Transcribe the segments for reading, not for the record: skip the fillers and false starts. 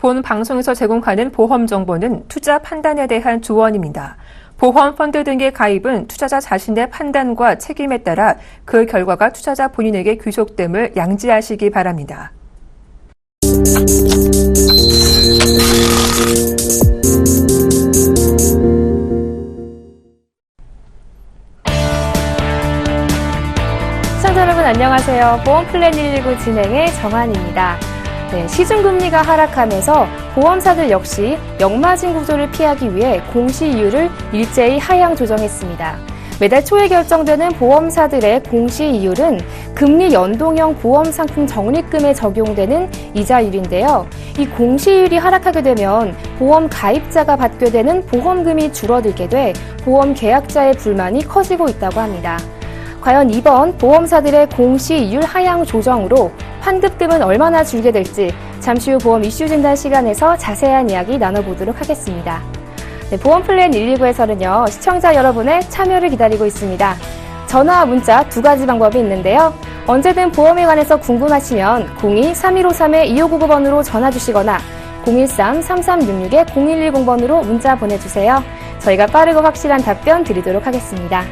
본 방송에서 제공하는 보험 정보는 투자 판단에 대한 조언입니다. 보험 펀드 등의 가입은 투자자 자신의 판단과 책임에 따라 그 결과가 투자자 본인에게 귀속됨을 양지하시기 바랍니다. 시청자 여러분 안녕하세요. 보험플랜 119 진행의 정한입니다. 네, 시중금리가 하락하면서 보험사들 역시 역마진 구조를 피하기 위해 공시이율을 일제히 하향 조정했습니다. 매달 초에 결정되는 보험사들의 공시이율은 금리 연동형 보험상품 적립금에 적용되는 이자율인데요. 이 공시이율이 하락하게 되면 보험 가입자가 받게 되는 보험금이 줄어들게 돼 보험 계약자의 불만이 커지고 있다고 합니다. 과연 이번 보험사들의 공시이율 하향 조정으로 환급금은 얼마나 줄게 될지 잠시 후 보험 이슈 진단 시간에서 자세한 이야기 나눠보도록 하겠습니다. 네, 보험플랜 119에서는요, 시청자 여러분의 참여를 기다리고 있습니다. 전화와 문자 두 가지 방법이 있는데요. 언제든 보험에 관해서 궁금하시면 02-3153-2599번으로 전화 주시거나 013-3366-0110번으로 문자 보내주세요. 저희가 빠르고 확실한 답변 드리도록 하겠습니다.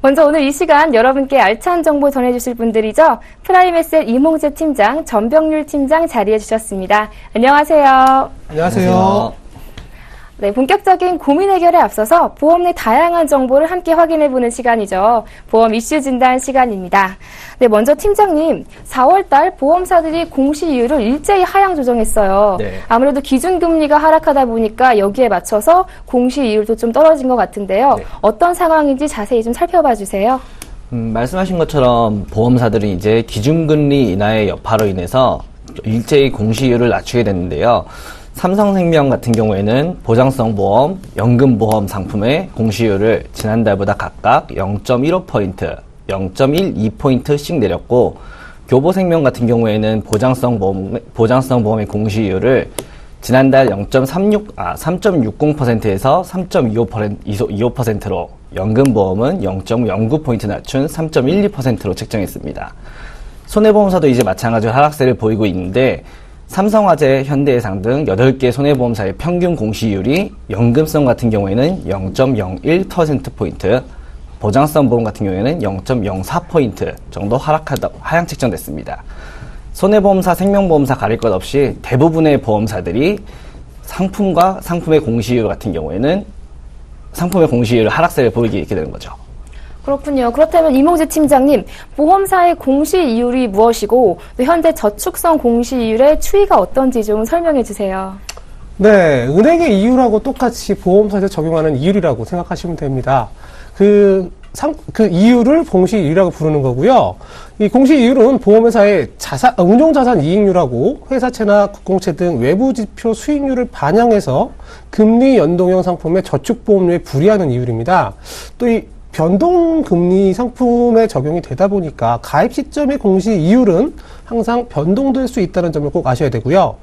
먼저 오늘 이 시간 여러분께 알찬 정보 전해주실 분들이죠. 프라임에셋 이몽재 팀장, 전병률 팀장 자리해 주셨습니다. 안녕하세요. 안녕하세요. 네, 본격적인 고민 해결에 앞서서 보험 내 다양한 정보를 함께 확인해보는 시간이죠. 보험 이슈 진단 시간입니다. 네, 먼저 팀장님, 4월달 보험사들이 공시이율을 일제히 하향 조정했어요. 네. 아무래도 기준금리가 하락하다 보니까 여기에 맞춰서 공시이율도 좀 떨어진 것 같은데요. 네. 어떤 상황인지 자세히 좀 살펴봐 주세요. 말씀하신 것처럼 보험사들이 이제 기준금리 인하의 여파로 인해서 일제히 공시이율을 낮추게 됐는데요. 삼성생명 같은 경우에는 보장성 보험, 연금보험 상품의 공시이율을 지난달보다 각각 0.15포인트, 0.12포인트씩 내렸고, 교보생명 같은 경우에는 보장성 보험의 공시이율을 지난달 3.60%에서 3.25%로, 연금보험은 0.09포인트 낮춘 3.12%로 책정했습니다. 손해보험사도 이제 마찬가지로 하락세를 보이고 있는데, 삼성화재, 현대해상 등 8개 손해보험사의 평균 공시이율이 연금성 같은 경우에는 0.01%포인트, 보장성 보험 같은 경우에는 0.04포인트 정도 하향 책정됐습니다. 손해보험사, 생명보험사 가릴 것 없이 대부분의 보험사들이 상품과 상품의 공시이율 같은 경우에는 상품의 공시이율 하락세를 보이게 되는 거죠. 그렇군요. 그렇다면 이몽재 팀장님, 보험사의 공시이율이 무엇이고 또 현재 저축성 공시이율의 추이가 어떤지 좀 설명해 주세요. 네, 은행의 이율하고 똑같이 보험사에서 적용하는 이율이라고 생각하시면 됩니다. 그 이율을 공시이율이라고 부르는 거고요. 이 공시이율은 보험회사의 운용자산 이익률하고 회사채나 국공채 등 외부 지표 수익률을 반영해서 금리 연동형 상품의 저축보험료에 불이하는 이율입니다. 또 이 변동금리 상품에 적용이 되다 보니까 가입 시점의 공시이율은 항상 변동될 수 있다는 점을 꼭 아셔야 되고요.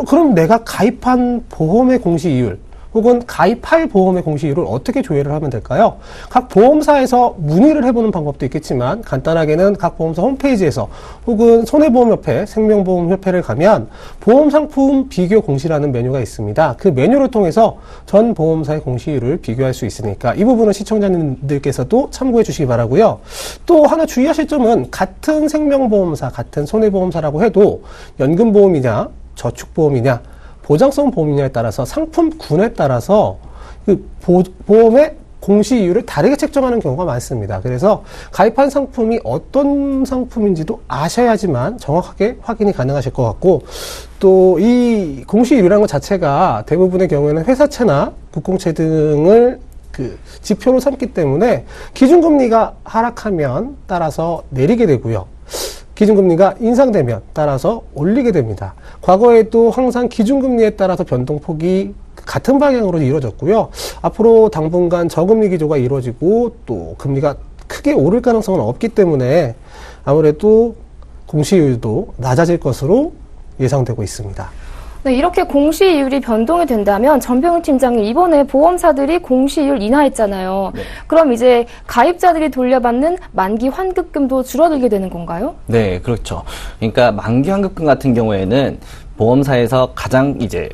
그럼 내가 가입한 보험의 공시이율 혹은 가입할 보험의 공시이율을 어떻게 조회를 하면 될까요? 각 보험사에서 문의를 해보는 방법도 있겠지만 간단하게는 각 보험사 홈페이지에서 혹은 손해보험협회, 생명보험협회를 가면 보험상품 비교 공시라는 메뉴가 있습니다. 그 메뉴를 통해서 전 보험사의 공시이율을 비교할 수 있으니까 이 부분은 시청자님들께서도 참고해 주시기 바라고요. 또 하나 주의하실 점은 같은 생명보험사, 같은 손해보험사라고 해도 연금보험이냐 저축보험이냐 보장성 보험이냐에 따라서 상품군에 따라서 그 보험의 공시이율을 다르게 책정하는 경우가 많습니다. 그래서 가입한 상품이 어떤 상품인지도 아셔야지만 정확하게 확인이 가능하실 것 같고, 또 이 공시이율이라는 것 자체가 대부분의 경우에는 회사채나 국공채 등을 그 지표로 삼기 때문에 기준금리가 하락하면 따라서 내리게 되고요. 기준금리가 인상되면 따라서 올리게 됩니다. 과거에도 항상 기준금리에 따라서 변동폭이 같은 방향으로 이루어졌고요. 앞으로 당분간 저금리 기조가 이루어지고 또 금리가 크게 오를 가능성은 없기 때문에 아무래도 공시이율도 낮아질 것으로 예상되고 있습니다. 네, 이렇게 공시이율이 변동이 된다면 전병훈 팀장님, 이번에 보험사들이 공시이율 인하했잖아요. 네. 그럼 이제 가입자들이 돌려받는 만기 환급금도 줄어들게 되는 건가요? 네, 그렇죠. 그러니까 만기 환급금 같은 경우에는 보험사에서 가장 이제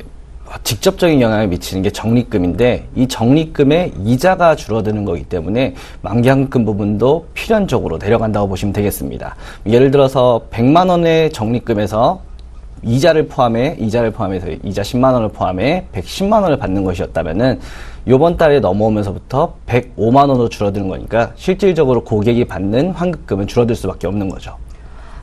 직접적인 영향을 미치는 게 적립금인데, 이 적립금의 이자가 줄어드는 거기 때문에 만기 환급금 부분도 필연적으로 내려간다고 보시면 되겠습니다. 예를 들어서 100만 원의 적립금에서 이자를 포함해서 이자 10만 원을 포함해 110만 원을 받는 것이었다면은 요번 달에 넘어오면서부터 105만 원으로 줄어드는 거니까 실질적으로 고객이 받는 환급금은 줄어들 수밖에 없는 거죠.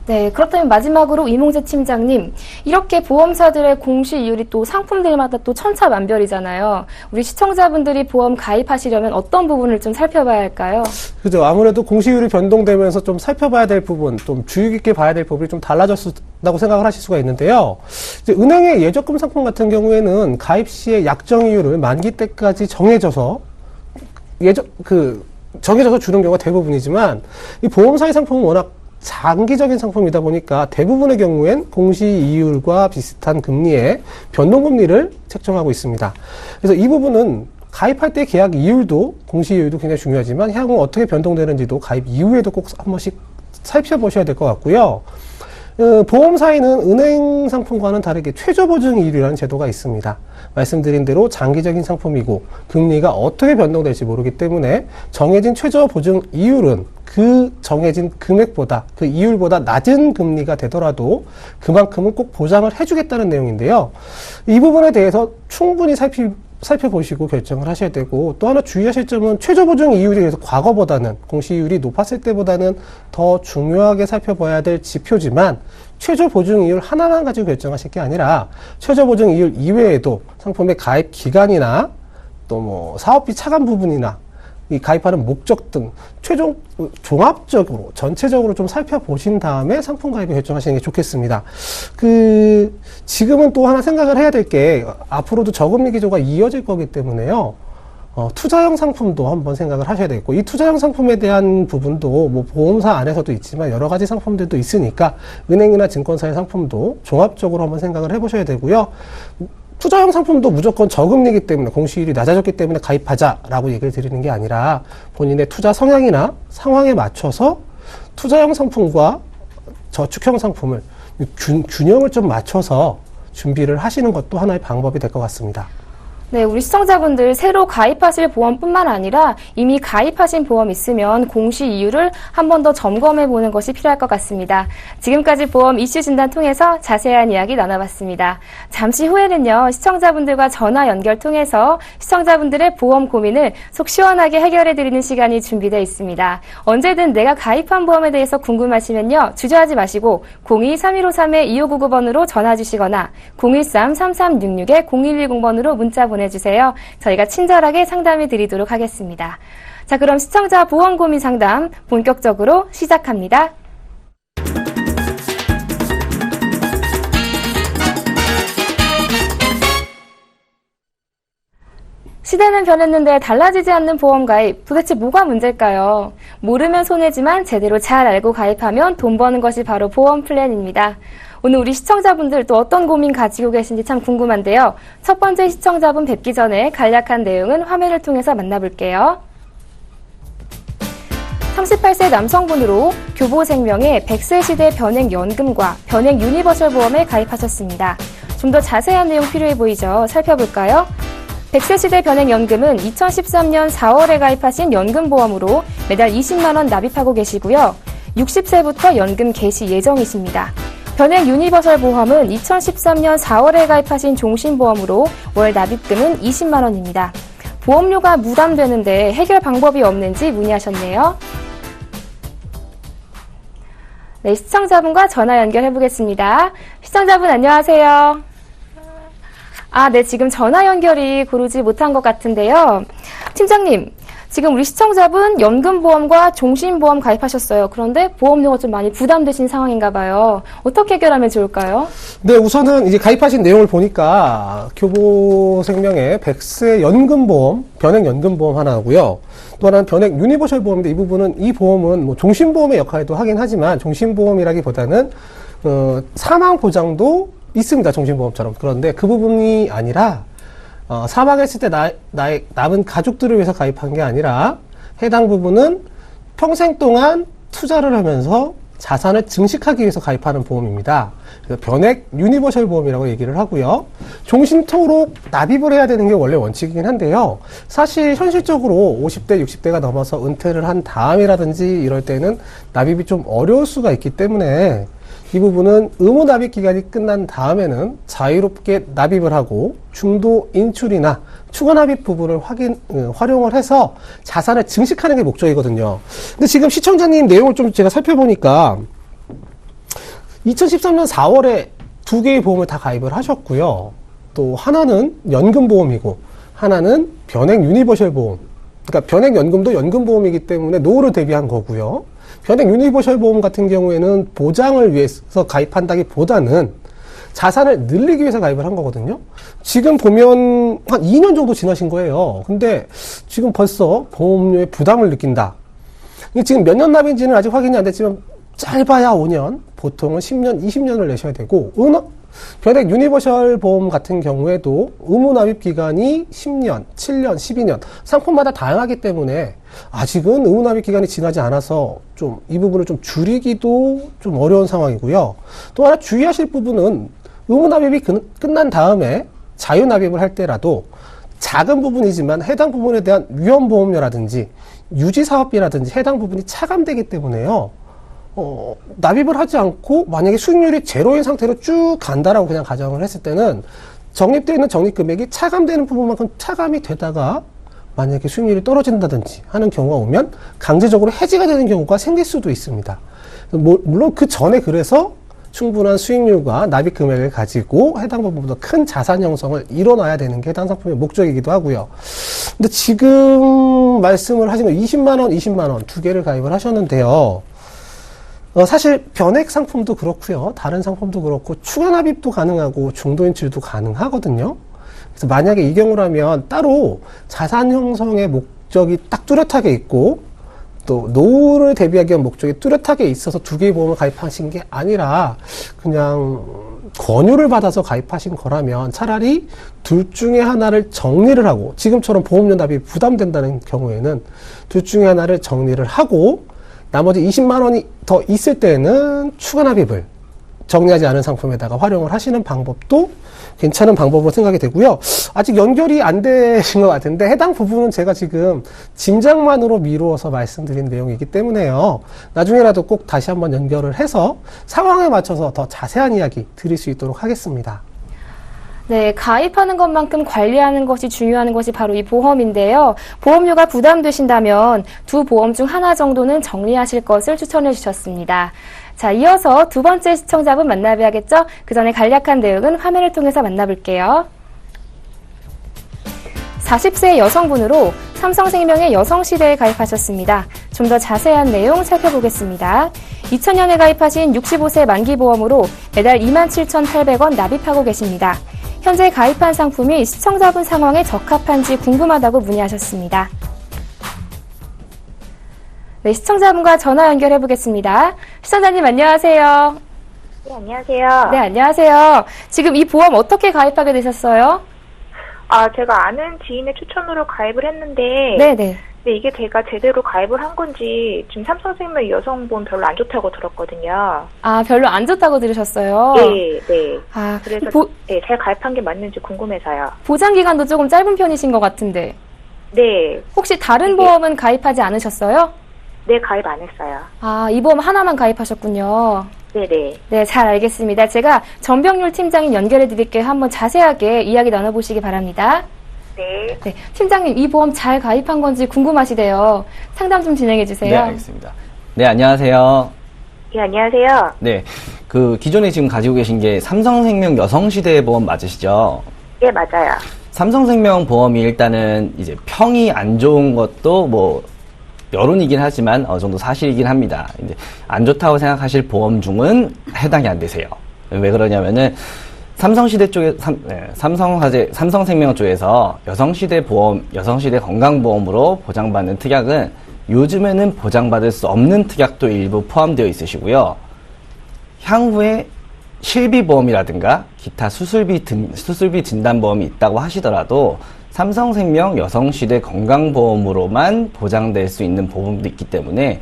네, 그렇다면 마지막으로 이몽재 팀장님, 이렇게 보험사들의 공시이율이 또 상품들마다 또 천차만별이잖아요. 우리 시청자분들이 보험 가입하시려면 어떤 부분을 좀 살펴봐야 할까요? 그죠. 아무래도 공시이율이 변동되면서 좀 살펴봐야 될 부분, 좀 주의 깊게 봐야 될 부분이 좀 달라졌다고 생각을 하실 수가 있는데요. 이제 은행의 예적금 상품 같은 경우에는 가입 시에 약정이율을 만기 때까지 정해져서 정해져서 주는 경우가 대부분이지만, 이 보험사의 상품은 워낙 장기적인 상품이다 보니까 대부분의 경우엔 공시이율과 비슷한 금리의 변동금리를 책정하고 있습니다. 그래서 이 부분은 가입할 때 계약 이율도, 공시이율도 굉장히 중요하지만 향후 어떻게 변동되는지도 가입 이후에도 꼭 한 번씩 살펴보셔야 될 것 같고요. 보험사에는 은행 상품과는 다르게 최저보증이율이라는 제도가 있습니다. 말씀드린 대로 장기적인 상품이고 금리가 어떻게 변동될지 모르기 때문에 정해진 최저보증이율은 그 정해진 금액보다, 그 이율보다 낮은 금리가 되더라도 그만큼은 꼭 보장을 해주겠다는 내용인데요. 이 부분에 대해서 충분히 살펴보시고 결정을 하셔야 되고, 또 하나 주의하실 점은 최저보증 이율이 그래서 과거보다는, 공시이율이 높았을 때보다는 더 중요하게 살펴봐야 될 지표지만, 최저보증 이율 하나만 가지고 결정하실 게 아니라 최저보증 이율 이외에도 상품의 가입 기간이나 또 뭐 사업비 차감 부분이나 이 가입하는 목적 등 종합적으로 전체적으로 좀 살펴보신 다음에 상품 가입을 결정하시는 게 좋겠습니다. 지금은 또 하나 생각을 해야 될 게, 앞으로도 저금리 기조가 이어질 거기 때문에요. 투자형 상품도 한번 생각을 하셔야 되겠고, 이 투자형 상품에 대한 부분도 뭐 보험사 안에서도 있지만 여러 가지 상품들도 있으니까 은행이나 증권사의 상품도 종합적으로 한번 생각을 해보셔야 되고요. 투자형 상품도 무조건 저금리이기 때문에, 공시율이 낮아졌기 때문에 가입하자라고 얘기를 드리는 게 아니라 본인의 투자 성향이나 상황에 맞춰서 투자형 상품과 저축형 상품을 균형을 좀 맞춰서 준비를 하시는 것도 하나의 방법이 될 것 같습니다. 네, 우리 시청자분들 새로 가입하실 보험뿐만 아니라 이미 가입하신 보험 있으면 공시이율을 한 번 더 점검해 보는 것이 필요할 것 같습니다. 지금까지 보험 이슈 진단 통해서 자세한 이야기 나눠봤습니다. 잠시 후에는요, 시청자분들과 전화 연결 통해서 시청자분들의 보험 고민을 속 시원하게 해결해 드리는 시간이 준비되어 있습니다. 언제든 내가 가입한 보험에 대해서 궁금하시면요, 주저하지 마시고 02-3153-2599번으로 전화 주시거나 013-3366-0110번으로 문자 보내주세요. 저희가 친절하게 상담해 드리도록 하겠습니다. 자, 그럼 시청자 보험 고민 상담 본격적으로 시작합니다. 시대는 변했는데 달라지지 않는 보험 가입, 도대체 뭐가 문제일까요? 모르면 손해지만 제대로 잘 알고 가입하면 돈 버는 것이 바로 보험 플랜입니다. 오늘 우리 시청자분들 또 어떤 고민 가지고 계신지 참 궁금한데요. 첫 번째 시청자분 뵙기 전에 간략한 내용은 화면을 통해서 만나볼게요. 38세 남성분으로 교보생명의 100세 시대 변액연금과 변액 유니버설 보험에 가입하셨습니다. 좀 더 자세한 내용 필요해 보이죠? 살펴볼까요? 100세 시대 변액연금은 2013년 4월에 가입하신 연금보험으로 매달 20만 원 납입하고 계시고요. 60세부터 연금 개시 예정이십니다. 변액 유니버설 보험은 2013년 4월에 가입하신 종신보험으로 월 납입금은 20만 원입니다. 보험료가 부담되는데 해결 방법이 없는지 문의하셨네요. 네, 시청자분과 전화 연결해 보겠습니다. 시청자분 안녕하세요. 네, 지금 전화 연결이 고르지 못한 것 같은데요. 팀장님, 지금 우리 시청자분 연금보험과 종신보험 가입하셨어요. 그런데 보험료가 좀 많이 부담되신 상황인가 봐요. 어떻게 해결하면 좋을까요? 네, 우선은 이제 가입하신 내용을 보니까 교보생명의 100세 연금보험, 변액연금보험 하나고요. 또 하나는 변액 유니버설 보험인데, 이 보험은 뭐 종신보험의 역할도 하긴 하지만 종신보험이라기보다는 사망 보장도 있습니다. 종신보험처럼. 그런데 그 부분이 아니라 사망했을 때 나의 남은 가족들을 위해서 가입한 게 아니라 해당 부분은 평생 동안 투자를 하면서 자산을 증식하기 위해서 가입하는 보험입니다. 그래서 변액 유니버셜 보험이라고 얘기를 하고요. 종신토록 납입을 해야 되는 게 원래 원칙이긴 한데요. 사실 현실적으로 50대, 60대가 넘어서 은퇴를 한 다음이라든지 이럴 때는 납입이 좀 어려울 수가 있기 때문에 이 부분은 의무 납입 기간이 끝난 다음에는 자유롭게 납입을 하고 중도 인출이나 추가 납입 부분을 활용을 해서 자산을 증식하는 게 목적이거든요. 근데 지금 시청자님 내용을 좀 제가 살펴보니까 2013년 4월에 2개의 보험을 다 가입을 하셨고요. 또 하나는 연금보험이고 하나는 변액 유니버셜 보험. 그러니까 변액 연금도 연금보험이기 때문에 노후를 대비한 거고요. 변액 유니버셜 보험 같은 경우에는 보장을 위해서 가입한다기보다는 자산을 늘리기 위해서 가입을 한 거거든요. 지금 보면 한 2년 정도 지나신 거예요. 근데 지금 벌써 보험료에 부담을 느낀다. 이게 지금 몇 년 납인지는 아직 확인이 안 됐지만 짧아야 5년, 보통은 10년, 20년을 내셔야 되고 변액 유니버셜 보험 같은 경우에도 의무 납입 기간이 10년, 7년, 12년 상품마다 다양하기 때문에 아직은 의무 납입 기간이 지나지 않아서 좀 이 부분을 좀 줄이기도 좀 어려운 상황이고요. 또 하나 주의하실 부분은 의무 납입이 끝난 다음에 자유 납입을 할 때라도 작은 부분이지만 해당 부분에 대한 위험보험료라든지 유지사업비라든지 해당 부분이 차감되기 때문에요. 납입을 하지 않고 만약에 수익률이 제로인 상태로 쭉 간다라고 그냥 가정을 했을 때는 적립되어 있는 적립금액이 차감되는 부분만큼 차감이 되다가 만약에 수익률이 떨어진다든지 하는 경우가 오면 강제적으로 해지가 되는 경우가 생길 수도 있습니다. 물론 그 전에 그래서 충분한 수익률과 납입 금액을 가지고 해당 부분보다 큰 자산 형성을 이뤄놔야 되는 게 해당 상품의 목적이기도 하고요. 근데 지금 말씀을 하신 거 20만원, 20만원 두 개를 가입을 하셨는데요. 사실 변액 상품도 그렇고요. 다른 상품도 그렇고 추가 납입도 가능하고 중도 인출도 가능하거든요. 그래서 만약에 이 경우라면 따로 자산 형성의 목적이 딱 뚜렷하게 있고 또 노후를 대비하기 위한 목적이 뚜렷하게 있어서 두 개의 보험을 가입하신 게 아니라 그냥 권유를 받아서 가입하신 거라면 차라리 둘 중에 하나를 정리를 하고 지금처럼 보험료 납입이 부담된다는 경우에는 둘 중에 하나를 정리를 하고 나머지 20만 원이 더 있을 때는 추가 납입을 정리하지 않은 상품에다가 활용을 하시는 방법도 괜찮은 방법으로 생각이 되고요. 아직 연결이 안 되신 것 같은데 해당 부분은 제가 지금 짐작만으로 미루어서 말씀드린 내용이기 때문에요. 나중에라도 꼭 다시 한번 연결을 해서 상황에 맞춰서 더 자세한 이야기 드릴 수 있도록 하겠습니다. 네, 가입하는 것만큼 관리하는 것이 중요한 것이 바로 이 보험인데요. 보험료가 부담되신다면 두 보험 중 하나 정도는 정리하실 것을 추천해 주셨습니다. 자, 이어서 두 번째 시청자분 만나봐야겠죠? 그 전에 간략한 내용은 화면을 통해서 만나볼게요. 40세 여성분으로 삼성생명의 여성시대에 가입하셨습니다. 좀 더 자세한 내용 살펴보겠습니다. 2000년에 가입하신 65세 만기보험으로 매달 27,800원 납입하고 계십니다. 현재 가입한 상품이 시청자분 상황에 적합한지 궁금하다고 문의하셨습니다. 네, 시청자분과 전화 연결해 보겠습니다. 시청자님 안녕하세요. 네, 안녕하세요. 네, 안녕하세요. 지금 이 보험 어떻게 가입하게 되셨어요? 제가 아는 지인의 추천으로 가입을 했는데, 네네. 네, 이게 제가 제대로 가입을 한 건지, 지금 삼성생명 여성보험 별로 안 좋다고 들었거든요. 아, 별로 안 좋다고 들으셨어요? 네, 네. 아, 그래서, 네, 잘 가입한 게 맞는지 궁금해서요. 보장기간도 조금 짧은 편이신 것 같은데. 네. 혹시 다른 보험은 가입하지 않으셨어요? 네, 가입 안 했어요. 아, 이 보험 하나만 가입하셨군요. 네네. 네, 잘 알겠습니다. 제가 전병률 팀장님 연결해 드릴게요. 한번 자세하게 이야기 나눠보시기 바랍니다. 네. 네, 팀장님 이 보험 잘 가입한 건지 궁금하시대요. 상담 좀 진행해 주세요. 네, 알겠습니다. 네, 안녕하세요. 네, 안녕하세요. 네, 기존에 지금 가지고 계신 게 삼성생명 여성시대 보험 맞으시죠? 네, 맞아요. 삼성생명 보험이 일단은 이제 평이 안 좋은 것도 여론이긴 하지만 어느 정도 사실이긴 합니다. 이제 안 좋다고 생각하실 보험 중은 해당이 안 되세요. 왜 그러냐면은 삼성시대 쪽에 삼성생명 쪽에서 여성시대 보험, 여성시대 건강보험으로 보장받는 특약은 요즘에는 보장받을 수 없는 특약도 일부 포함되어 있으시고요. 향후에 실비보험이라든가 기타 수술비 진단보험이 있다고 하시더라도 삼성생명 여성시대 건강보험으로만 보장될 수 있는 보험도 있기 때문에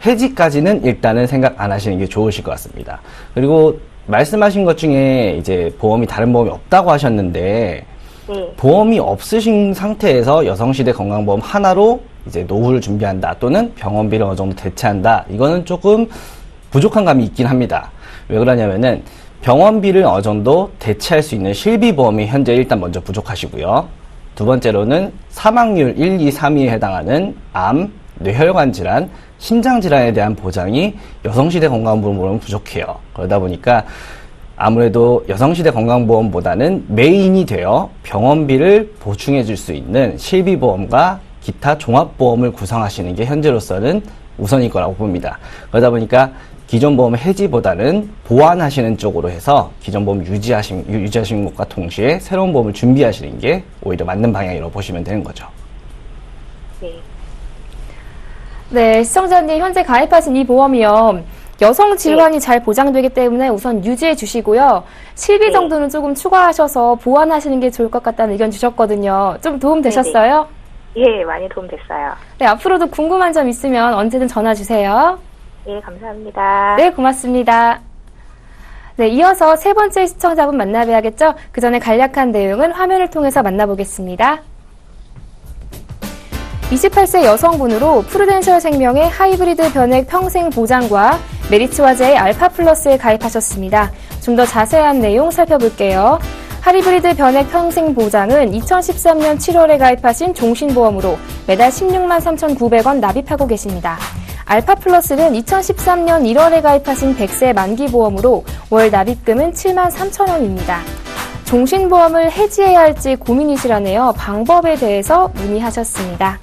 해지까지는 일단은 생각 안 하시는 게 좋으실 것 같습니다. 그리고 말씀하신 것 중에 이제 다른 보험이 없다고 하셨는데 네. 보험이 없으신 상태에서 여성시대 건강보험 하나로 이제 노후를 준비한다 또는 병원비를 어느 정도 대체한다, 이거는 조금 부족한 감이 있긴 합니다. 왜 그러냐면은 병원비를 어느 정도 대체할 수 있는 실비보험이 현재 일단 먼저 부족하시고요. 두 번째로는 사망률 1, 2, 3위에 해당하는 암, 뇌혈관 질환, 심장 질환에 대한 보장이 여성시대 건강보험으로는 부족해요. 그러다 보니까 아무래도 여성시대 건강보험보다는 메인이 되어 병원비를 보충해 줄 수 있는 실비보험과 기타 종합보험을 구성하시는 게 현재로서는 우선일 거라고 봅니다. 그러다 보니까 기존 보험 해지보다는 보완하시는 쪽으로 해서 기존 보험 유지하시는 것과 동시에 새로운 보험을 준비하시는 게 오히려 맞는 방향이라고 보시면 되는 거죠. 네. 네, 시청자님 현재 가입하신 이 보험이요. 여성 질환이 잘 보장되기 때문에 우선 유지해 주시고요. 실비 정도는 조금 추가하셔서 보완하시는 게 좋을 것 같다는 의견 주셨거든요. 좀 도움 되셨어요? 예, 많이 도움됐어요. 네, 앞으로도 궁금한 점 있으면 언제든 전화 주세요. 예, 감사합니다. 네, 고맙습니다. 네, 이어서 세 번째 시청자분 만나봐야겠죠? 그 전에 간략한 내용은 화면을 통해서 만나보겠습니다. 28세 여성분으로 프루덴셜 생명의 하이브리드 변액 평생 보장과 메리츠 화재의 알파 플러스에 가입하셨습니다. 좀 더 자세한 내용 살펴볼게요. 하이브리드 변액 평생 보장은 2013년 7월에 가입하신 종신보험으로 매달 16만 3,900원 납입하고 계십니다. 알파 플러스는 2013년 1월에 가입하신 100세 만기보험으로 월 납입금은 7만 3천원입니다. 종신보험을 해지해야 할지 고민이시라네요. 방법에 대해서 문의하셨습니다.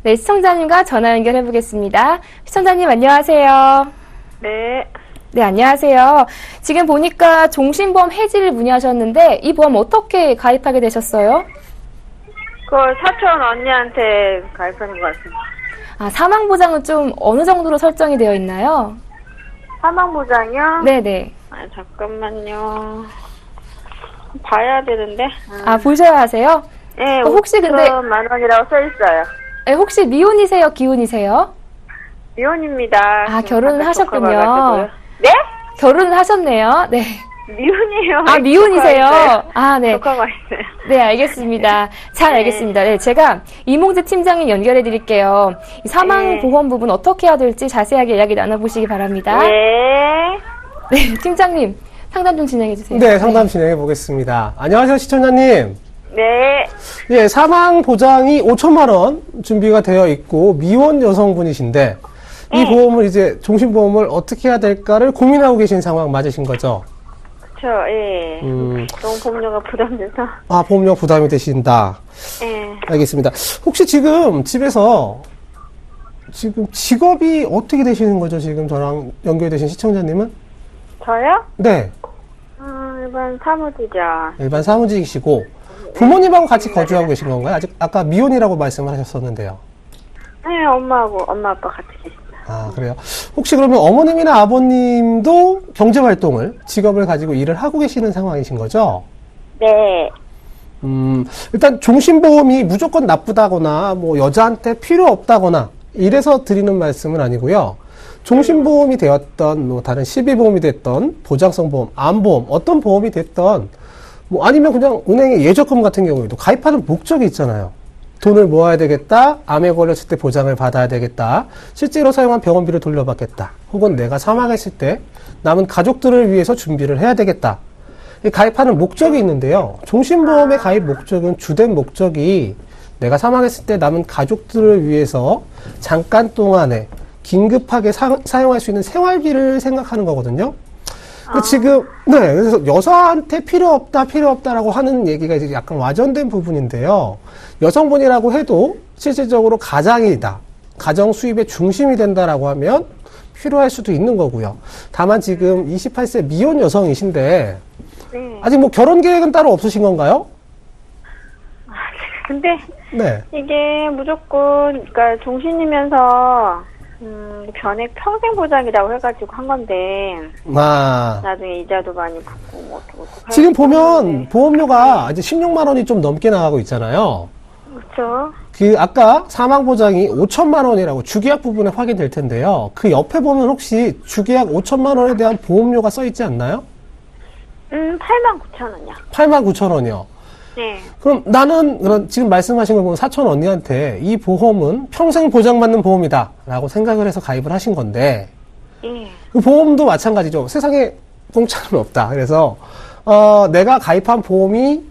네, 시청자님과 전화 연결해 보겠습니다. 시청자님 안녕하세요. 네. 네, 안녕하세요. 지금 보니까 종신보험 해지를 문의하셨는데 이 보험 어떻게 가입하게 되셨어요? 그 사촌 언니한테 가입하는 것 같습니다. 아, 사망보장은 좀 어느 정도로 설정이 되어 있나요? 사망보장이요? 네네. 아, 잠깐만요. 봐야 되는데. 아, 보셔야 하세요? 네, 혹시 근데- 5천만 원이라고 써 있어요. 네, 혹시 미혼이세요? 기혼이세요? 미혼입니다. 아, 결혼을 하셨군요. 조카가지고요. 네? 결혼을 하셨네요. 네. 미혼이에요. 아, 미혼이세요? 조카가 있어요. 아, 네. 조카가 있어요. 네, 알겠습니다. 잘 네. 알겠습니다. 네, 제가 이몽재 팀장님 연결해 드릴게요. 이 사망보험 부분 어떻게 해야 될지 자세하게 이야기 나눠보시기 바랍니다. 네. 네, 팀장님 상담 좀 진행해 주세요. 네, 상담 진행해 보겠습니다. 안녕하세요, 시청자님. 네. 예, 사망 보장이 5천만 원 준비가 되어 있고 미혼 여성분이신데 이 보험을 이제 종신보험을 어떻게 해야 될까를 고민하고 계신 상황 맞으신 거죠? 그쵸, 예. 너무 보험료가 부담돼서. 아, 보험료 부담이 되신다. 예. 알겠습니다. 혹시 지금 집에서 지금 직업이 어떻게 되시는 거죠? 지금 저랑 연결되신 시청자님은? 저요? 네, 일반 사무직이죠. 일반 사무직이시고 부모님하고 같이 거주하고 계신 건가요? 아직 아까 미혼이라고 말씀을 하셨었는데요. 네, 엄마 아빠 같이 계십니다. 아, 그래요? 혹시 그러면 어머님이나 아버님도 경제활동을, 직업을 가지고 일을 하고 계시는 상황이신 거죠? 네. 일단 종신보험이 무조건 나쁘다거나, 뭐, 여자한테 필요 없다거나, 이래서 드리는 말씀은 아니고요. 종신보험이 되었던, 뭐, 다른 실비보험이 됐던, 보장성 보험, 암보험, 어떤 보험이 됐던, 뭐, 아니면 그냥 은행의 예적금 같은 경우에도 가입하는 목적이 있잖아요. 돈을 모아야 되겠다, 암에 걸렸을 때 보장을 받아야 되겠다, 실제로 사용한 병원비를 돌려받겠다, 혹은 내가 사망했을 때 남은 가족들을 위해서 준비를 해야 되겠다. 가입하는 목적이 있는데요. 종신보험의 가입 목적은 주된 목적이 내가 사망했을 때 남은 가족들을 위해서 근간 동안에 긴급하게 사용할 수 있는 생활비를 생각하는 거거든요. 지금, 네, 그래서 여자한테 필요 없다라고 하는 얘기가 이제 약간 와전된 부분인데요. 여성분이라고 해도 실질적으로 가장이다, 가정 수입의 중심이 된다라고 하면 필요할 수도 있는 거고요. 다만 지금 28세 미혼 여성이신데, 네. 아직 뭐 결혼 계획은 따로 없으신 건가요? 근데 네. 이게 무조건, 그러니까 종신이면서 변액 평생 보장이라고 해가지고 한 건데, 아, 나중에 이자도 많이 붙고, 뭐, 어떡 지금 보면 보험료가 이제 16만 원이 좀 넘게 나가고 있잖아요. 그쵸. 그 아까 사망보장이 5천만 원이라고 주계약 부분에 확인될 텐데요. 그 옆에 보면 혹시 주계약 5천만 원에 대한 보험료가 써 있지 않나요? 89,000원이요. 8만 9천 원이요. 네. 그럼 나는 지금 말씀하신 걸 보면 사촌 언니한테 이 보험은 평생 보장받는 보험이다 라고 생각을 해서 가입을 하신 건데, 예. 그 보험도 마찬가지죠. 세상에 공짜는 없다. 그래서 내가 가입한 보험이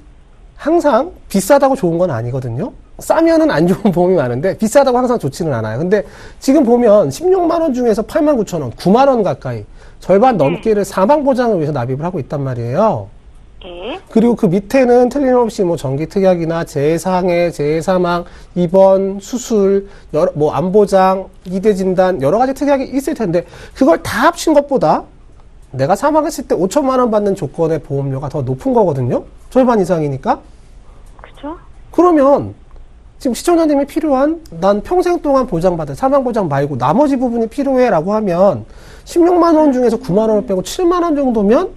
항상 비싸다고 좋은 건 아니거든요. 싸면은 안 좋은 보험이 많은데 비싸다고 항상 좋지는 않아요. 근데 지금 보면 16만 원 중에서 8만 9천 원, 9만 원 가까이 절반 넘게를 사망 보장을 위해서 납입을 하고 있단 말이에요. 예. 그리고 그 밑에는 틀림없이 뭐 정기특약이나 재상해, 재사망, 입원, 수술, 뭐 암보장, 이대 진단 여러 가지 특약이 있을 텐데 그걸 다 합친 것보다 내가 사망했을 때 5천만 원 받는 조건의 보험료가 더 높은 거거든요. 절반 이상이니까. 그쵸. 그러면 지금 시청자님이 필요한 난 평생 동안 보장받을 사망보장 말고 나머지 부분이 필요해라고 하면 16만 원 중에서 9만 원을 빼고 7만 원 정도면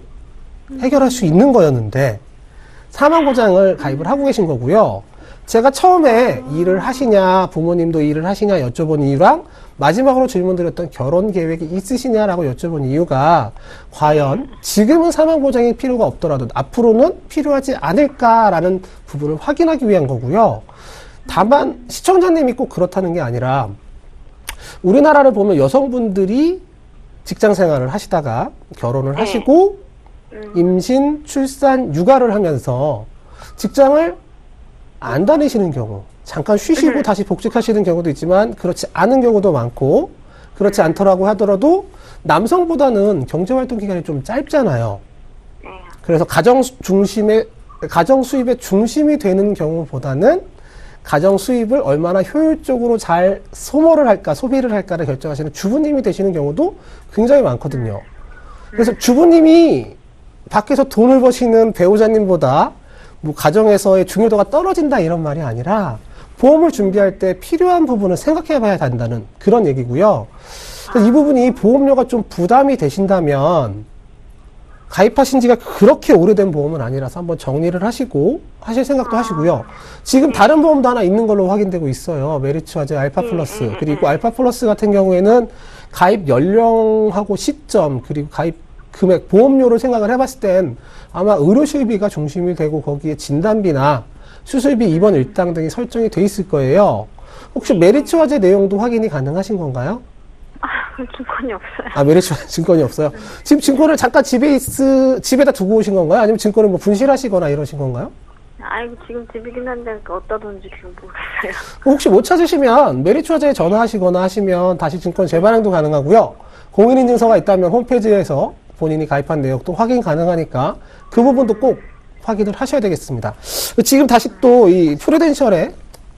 해결할 수 있는 거였는데 사망보장을 가입을 하고 계신 거고요. 제가 처음에 일을 하시냐 부모님도 일을 하시냐 여쭤본 이유랑 마지막으로 질문드렸던 결혼 계획이 있으시냐라고 여쭤본 이유가 과연 지금은 사망보장이 필요가 없더라도 앞으로는 필요하지 않을까라는 부분을 확인하기 위한 거고요. 다만 시청자님이 꼭 그렇다는 게 아니라 우리나라를 보면 여성분들이 직장 생활을 하시다가 결혼을 하시고 임신, 출산, 육아를 하면서 직장을 안 다니시는 경우, 잠깐 쉬시고 다시 복직하시는 경우도 있지만 그렇지 않은 경우도 많고, 그렇지 않더라고 하더라도 남성보다는 경제활동 기간이 좀 짧잖아요. 그래서 가정 수입의 중심이 되는 경우보다는 가정 수입을 얼마나 효율적으로 잘 소모를 할까, 소비를 할까를 결정하시는 주부님이 되시는 경우도 굉장히 많거든요. 그래서 주부님이 밖에서 돈을 버시는 배우자님보다 뭐 가정에서의 중요도가 떨어진다 이런 말이 아니라 보험을 준비할 때 필요한 부분을 생각해 봐야 한다는 그런 얘기고요. 이 부분이 보험료가 좀 부담이 되신다면 가입하신 지가 그렇게 오래된 보험은 아니라서 한번 정리를 하시고 하실 생각도 하시고요. 지금 다른 보험도 하나 있는 걸로 확인되고 있어요. 메리츠화재 알파 플러스. 그리고 알파 플러스 같은 경우에는 가입 연령하고 시점 그리고 가입 금액, 보험료를 생각을 해봤을 땐 아마 의료실비가 중심이 되고 거기에 진단비나 수술비, 입원 일당 등이 설정이 돼 있을 거예요. 혹시 메리츠화재 내용도 확인이 가능하신 건가요? 증권이 없어요. 아, 메리츠화재 증권이 없어요? 지금 증권을 잠깐 집에다 두고 오신 건가요? 아니면 증권을 뭐 분실하시거나 이러신 건가요? 아이고, 지금 집이긴 한데 어디다 둔지 지금 모르겠어요. 혹시 못 찾으시면 메리츠화재에 전화하시거나 하시면 다시 증권 재반환도 가능하고요. 공인인증서가 있다면 홈페이지에서 본인이 가입한 내역도 확인 가능하니까 그 부분도 꼭 확인을 하셔야 되겠습니다. 지금 다시 또 이 프루덴셜의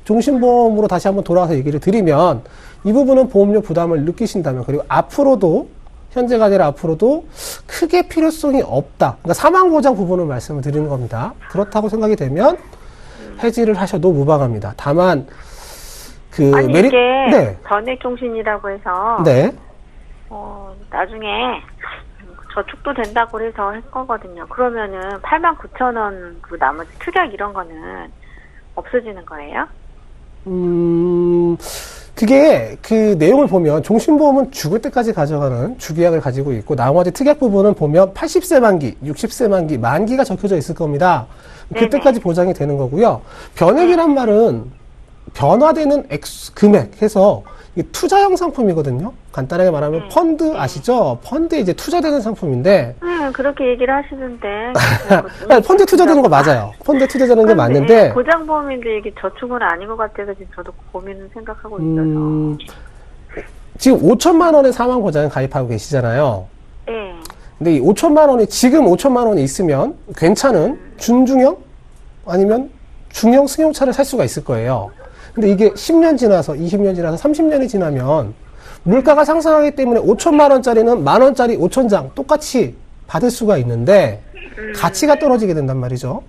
종신보험으로 다시 한번 돌아와서 얘기를 드리면 이 부분은 보험료 부담을 느끼신다면 그리고 앞으로도 현재가 아니라 앞으로도 크게 필요성이 없다. 그러니까 사망보장 부분을 말씀을 드리는 겁니다. 그렇다고 생각이 되면 해지를 하셔도 무방합니다. 다만 아니 이게 네. 전액종신이라고 해서 네. 나중에 저축도 된다고 해서 했거든요. 그러면은 89,000원 그 나머지 특약 이런 거는 없어지는 거예요? 그게 그 내용을 보면 종신보험은 죽을 때까지 가져가는 주계약을 가지고 있고 나머지 특약 부분은 보면 80세 만기, 60세 만기, 만기가 적혀져 있을 겁니다. 그때까지 보장이 되는 거고요. 변액이란 말은 변화되는 금액 해서 이게 투자형 상품이거든요. 간단하게 말하면 펀드 아시죠? 펀드에 이제 투자되는 상품인데. 그렇게 얘기를 하시는데. 펀드에 투자되는 거 맞아요. 펀드에 투자되는 게 맞는데. 보장보험인데 이게 저축은 아닌 것 같아서 지금 저도 고민을 생각하고 있어서. 지금 5천만 원의 사망보장 가입하고 계시잖아요. 네. 근데 이 5천만 원이, 지금 5천만 원이 있으면 괜찮은 준중형? 아니면 중형 승용차를 살 수가 있을 거예요. 근데 이게 10년 지나서 20년 지나서 30년이 지나면 물가가 상승하기 때문에 5천만 원짜리는 만 원짜리 5천장 똑같이 받을 수가 있는데 가치가 떨어지게 된단 말이죠.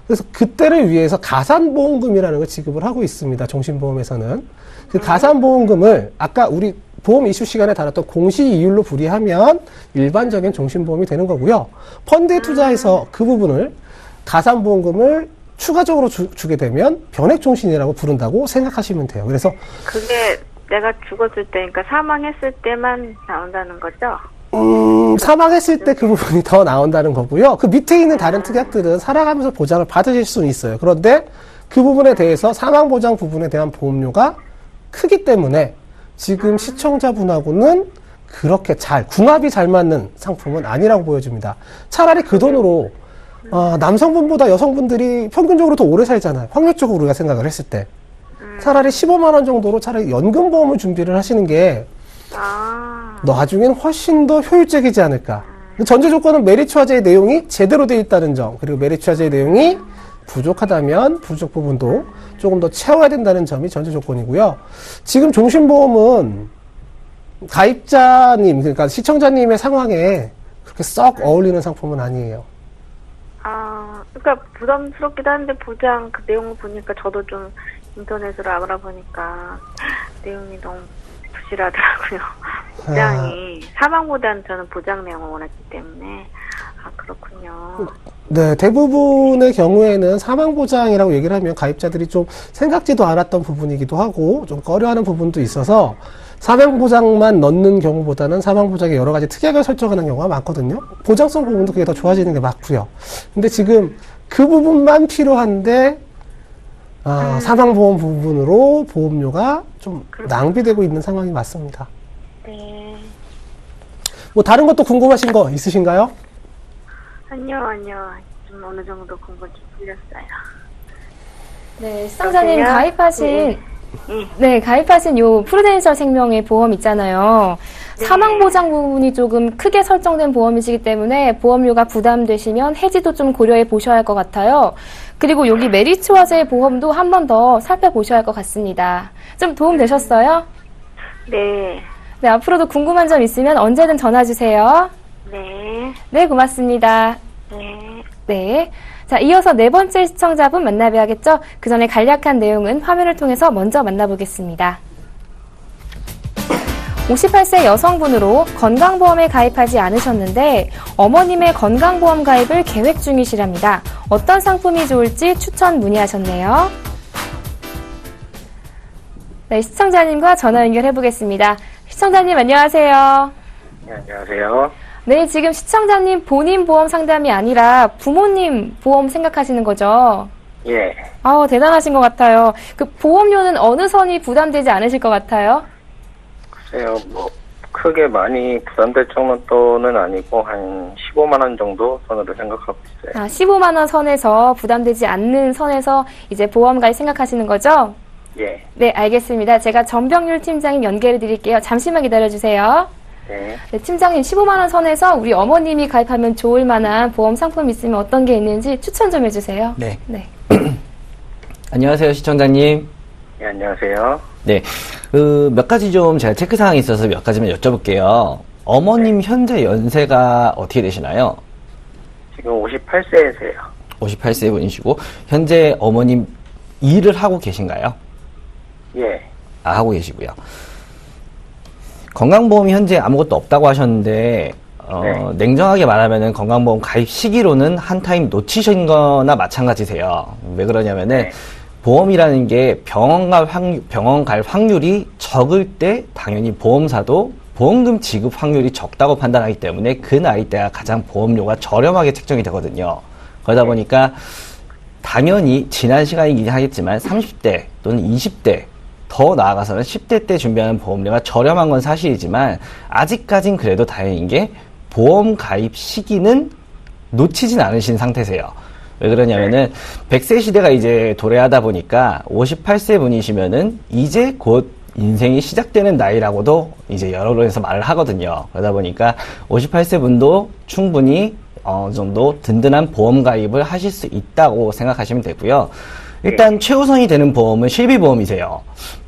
그래서 그때를 위해서 가산보험금이라는 걸 지급을 하고 있습니다. 종신보험에서는. 그 가산보험금을 아까 우리 보험 이슈 시간에 다뤘던 공시이율로 분리하면 일반적인 종신보험이 되는 거고요. 펀드에 투자해서 그 부분을 가산보험금을 추가적으로 주게 되면 변액종신이라고 부른다고 생각하시면 돼요. 그래서 그게 내가 죽었을 때, 그러니까 사망했을 때만 나온다는 거죠? 사망했을 때 그 부분이 더 나온다는 거고요. 그 밑에 있는 다른 특약들은 살아가면서 보장을 받으실 수는 있어요. 그런데 그 부분에 대해서 사망보장 부분에 대한 보험료가 크기 때문에 지금 시청자분하고는 그렇게 궁합이 잘 맞는 상품은 아니라고 보여집니다. 차라리 그 돈으로 남성분보다 여성분들이 평균적으로 더 오래 살잖아요. 확률적으로 우리가 생각을 했을 때. 차라리 15만 원 정도로 차라리 연금보험을 준비를 하시는 게 나중엔 훨씬 더 효율적이지 않을까. 전제 조건은 메리츠화재의 내용이 제대로 되어 있다는 점, 그리고 메리츠화재의 내용이 부족하다면 부족 부분도 조금 더 채워야 된다는 점이 전제 조건이고요. 지금 종신보험은 가입자님, 그러니까 시청자님의 상황에 그렇게 썩 어울리는 상품은 아니에요. 그러니까 부담스럽기도 한데 보장 그 내용을 보니까 저도 좀 인터넷으로 알아보니까 내용이 너무 부실하더라고요. 보장이 사망보다는 저는 보장 내용을 원했기 때문에 그렇군요. 네, 대부분의 경우에는 사망보장이라고 얘기를 하면 가입자들이 좀 생각지도 않았던 부분이기도 하고 좀 꺼려하는 부분도 있어서 사망보장만 넣는 경우보다는 사망보장에 여러 가지 특약을 설정하는 경우가 많거든요. 보장성 부분도 그게 더 좋아지는 게 맞고요. 근데 지금 그 부분만 필요한데 사망보험 부분으로 보험료가 좀 낭비되고 있는 상황이 맞습니다. 네. 뭐 다른 것도 궁금하신 거 있으신가요? 아니요. 좀 어느 정도 공부 좀 풀렸어요. 네, 시청자님 여보세요? 가입하신 네. 네, 가입하신 요 프루덴셜 생명의 보험 있잖아요. 네. 사망보장 부분이 조금 크게 설정된 보험이시기 때문에 보험료가 부담되시면 해지도 좀 고려해 보셔야 할 것 같아요. 그리고 여기 메리츠화재 보험도 한 번 더 살펴보셔야 할 것 같습니다. 좀 도움 되셨어요? 네. 네, 앞으로도 궁금한 점 있으면 언제든 전화 주세요. 네. 네, 고맙습니다. 네. 네. 자, 이어서 네 번째 시청자분 만나봐야겠죠? 그 전에 간략한 내용은 화면을 통해서 먼저 만나보겠습니다. 58세 여성분으로 건강보험에 가입하지 않으셨는데 어머님의 건강보험 가입을 계획 중이시랍니다. 어떤 상품이 좋을지 추천 문의하셨네요. 네, 시청자님과 전화 연결해 보겠습니다. 시청자님 안녕하세요. 네, 안녕하세요. 네, 지금 시청자님 본인 보험 상담이 아니라 부모님 보험 생각하시는 거죠? 예. 대단하신 것 같아요. 그 보험료는 어느 선이 부담되지 않으실 것 같아요? 글쎄요, 크게 많이 부담될 정도는 아니고, 한 15만 원 정도 선으로 생각하고 있어요. 15만 원 선에서 부담되지 않는 선에서 이제 보험 가입 생각하시는 거죠? 예. 네, 알겠습니다. 제가 전병률 팀장님 연결해 드릴게요. 잠시만 기다려 주세요. 네. 네, 팀장님 15만 원 선에서 우리 어머님이 가입하면 좋을 만한 보험 상품 있으면 어떤 게 있는지 추천 좀 해주세요. 네. 네. 안녕하세요, 시청자님. 예, 안녕하세요. 네. 몇 가지 좀 제가 체크사항이 있어서 몇 가지만 여쭤볼게요. 어머님 현재 연세가 어떻게 되시나요? 지금 58세세요. 58세 분이시고, 현재 어머님 일을 하고 계신가요? 예. 하고 계시고요. 건강보험이 현재 아무것도 없다고 하셨는데, 네. 냉정하게 말하면은 건강보험 가입 시기로는 한 타임 놓치신 거나 마찬가지세요. 왜 그러냐면은, 네. 보험이라는 게 병원 갈 확률이 적을 때 당연히 보험사도 보험금 지급 확률이 적다고 판단하기 때문에 그 나이대가 가장 보험료가 저렴하게 책정이 되거든요. 그러다 보니까 당연히 지난 시간이긴 하겠지만 30대 또는 20대 더 나아가서는 10대 때 준비하는 보험료가 저렴한 건 사실이지만 아직까진 그래도 다행인 게 보험 가입 시기는 놓치진 않으신 상태세요. 왜 그러냐면은 100세 시대가 이제 도래하다 보니까 58세 분이시면은 이제 곧 인생이 시작되는 나이라고도 이제 여러 언론에서 말을 하거든요. 그러다 보니까 58세 분도 충분히 어느 정도 든든한 보험 가입을 하실 수 있다고 생각하시면 되고요. 일단 최우선이 되는 보험은 실비보험이세요.